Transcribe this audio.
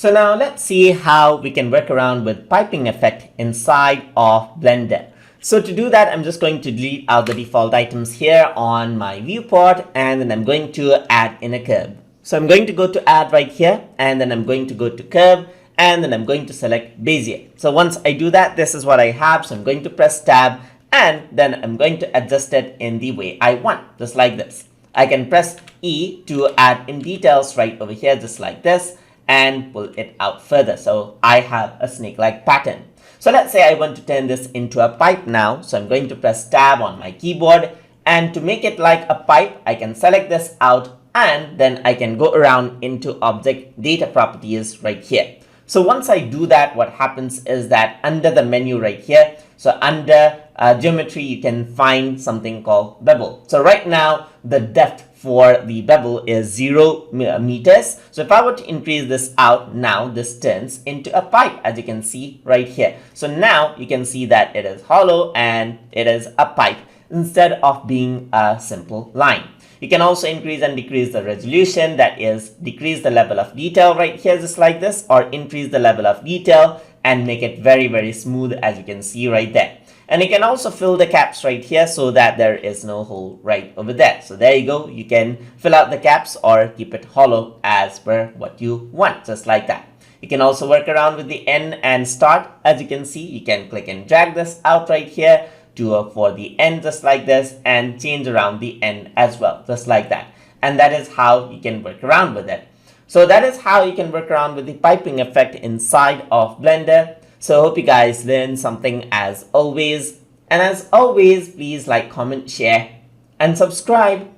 So now let's see how we can work around with piping effect inside of Blender. So to do that, I'm just going to delete out the default items here on my viewport, and then I'm going to add in a curve. So I'm going to go to add right here, and then I'm going to go to curve, and then I'm going to select Bezier. So once I do that, this is what I have. So I'm going to press tab, and then I'm going to adjust it in the way I want, just like this. I can press E to add in details right over here, just like this, and pull it out further. So I have a snake-like pattern. So let's say I want to turn this into a pipe now. So I'm going to press tab on my keyboard, and to make it like a pipe, I can select this out, and then I can go around into object data properties right here. So once I do that, what happens is that under the menu right here, so under geometry, you can find something called bevel. So right now, the depth for the bevel is 0 meters. So if I were to increase this out, now this turns into a pipe, as you can see right here. So now you can see that it is hollow and it is a pipe instead of being a simple line. You can also increase and decrease the resolution, that is decrease the level of detail right here, just like this, or increase the level of detail and make it very, very smooth, as you can see right there. And you can also fill the gaps right here so that there is no hole right over there. So there you go. You can fill out the gaps or keep it hollow as per what you want, just like that. You can also work around with the end and start. As you can see, you can click and drag this out right here to for the end, just like this, and change around the end as well, just like that. And that is how you can work around with it. So that is how you can work around with the piping effect inside of Blender. So I hope you guys learned something as always. And as always, please like, comment, share, and subscribe.